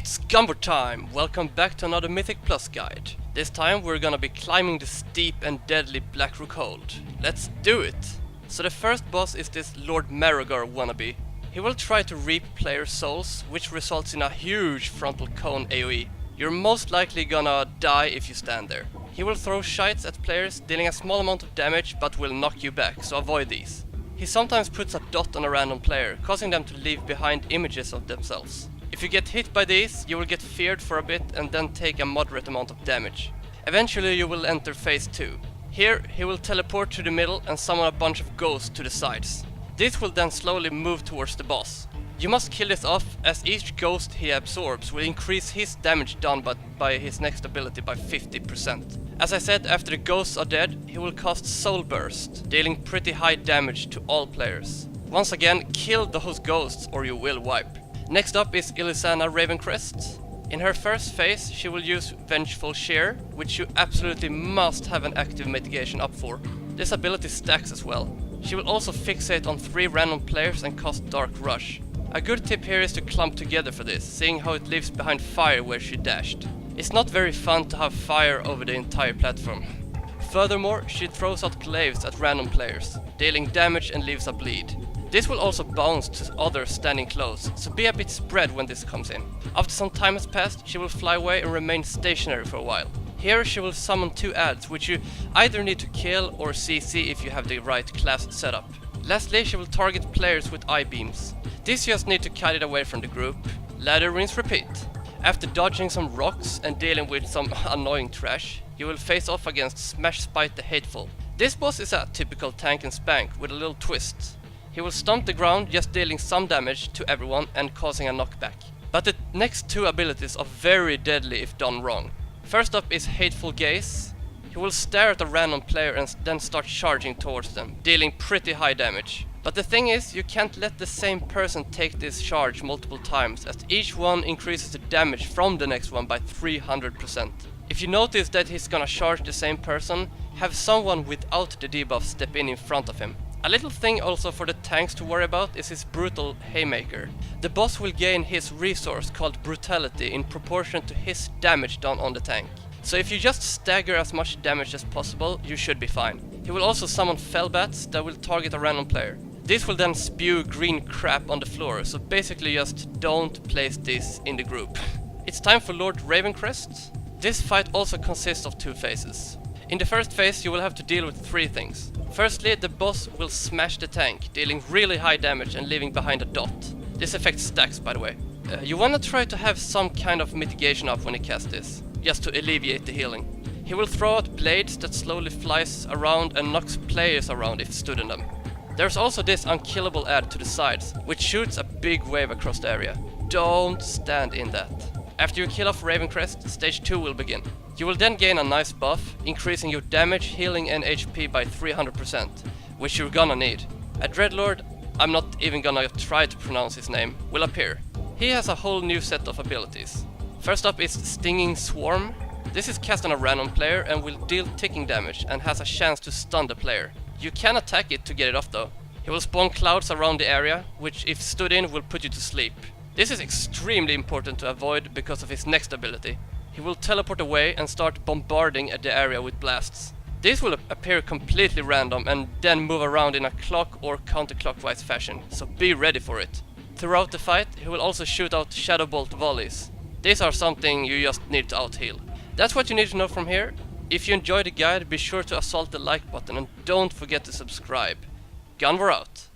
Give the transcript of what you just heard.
It's Gumbo time! Welcome back to another Mythic Plus guide. This time we're gonna be climbing the steep and deadly Black Rook Hold. Let's do it! So the first boss is this Lord Marigar wannabe. He will try to reap player souls, which results in a huge frontal cone AoE. You're most likely gonna die if you stand there. He will throw shites at players, dealing a small amount of damage but will knock you back, so avoid these. He sometimes puts a dot on a random player, causing them to leave behind images of themselves. If you get hit by these, you will get feared for a bit and then take a moderate amount of damage. Eventually you will enter phase 2. Here he will teleport to the middle and summon a bunch of ghosts to the sides. This will then slowly move towards the boss. You must kill this off, as each ghost he absorbs will increase his damage done by his next ability by 50%. As I said, after the ghosts are dead, he will cast Soul Burst, dealing pretty high damage to all players. Once again, kill those ghosts or you will wipe. Next up is Ilisana Ravencrest. In her first phase, she will use Vengeful Shear, which you absolutely must have an active mitigation up for. This ability stacks as well. She will also fixate on 3 random players and cast Dark Rush. A good tip here is to clump together for this, seeing how it leaves behind fire where she dashed. It's not very fun to have fire over the entire platform. Furthermore, she throws out glaives at random players, dealing damage and leaves a bleed. This will also bounce to others standing close, so be a bit spread when this comes in. After some time has passed, she will fly away and remain stationary for a while. Here she will summon 2 adds, which you either need to kill or CC if you have the right class setup. Lastly, she will target players with eye beams. This you just need to cut it away from the group. Ladder rinse repeat. After dodging some rocks and dealing with some annoying trash, you will face off against Smash Spite the Hateful. This boss is a typical tank and spank with a little twist. He will stomp the ground, just dealing some damage to everyone and causing a knockback. But the next 2 abilities are very deadly if done wrong. First up is Hateful Gaze. He will stare at a random player and then start charging towards them, dealing pretty high damage. But the thing is, you can't let the same person take this charge multiple times, as each one increases the damage from the next one by 300%. If you notice that he's gonna charge the same person, have someone without the debuff step in front of him. A little thing also for the tanks to worry about is his brutal haymaker. The boss will gain his resource called brutality in proportion to his damage done on the tank. So if you just stagger as much damage as possible, you should be fine. He will also summon Fellbats that will target a random player. This will then spew green crap on the floor, so basically just don't place this in the group. It's time for Lord Ravencrest. This fight also consists of 2 phases. In the first phase you will have to deal with 3 things. Firstly, the boss will smash the tank, dealing really high damage and leaving behind a dot. This effect stacks, by the way. You wanna try to have some kind of mitigation up when he casts this, just to alleviate the healing. He will throw out blades that slowly flies around and knocks players around if stood in them. There's also this unkillable add to the sides, which shoots a big wave across the area. Don't stand in that. After you kill off Ravencrest, stage 2 will begin. You will then gain a nice buff, increasing your damage, healing and HP by 300%, which you're gonna need. A Dreadlord, I'm not even gonna try to pronounce his name, will appear. He has a whole new set of abilities. First up is Stinging Swarm. This is cast on a random player and will deal ticking damage and has a chance to stun the player. You can attack it to get it off though. He will spawn clouds around the area, which if stood in will put you to sleep. This is extremely important to avoid because of his next ability. He will teleport away and start bombarding at the area with blasts. This will appear completely random and then move around in a clock or counterclockwise fashion, so be ready for it. Throughout the fight, he will also shoot out Shadow Bolt volleys. These are something you just need to out-heal. That's what you need to know from here. If you enjoyed the guide, be sure to assault the like button and don't forget to subscribe. Gunvor out!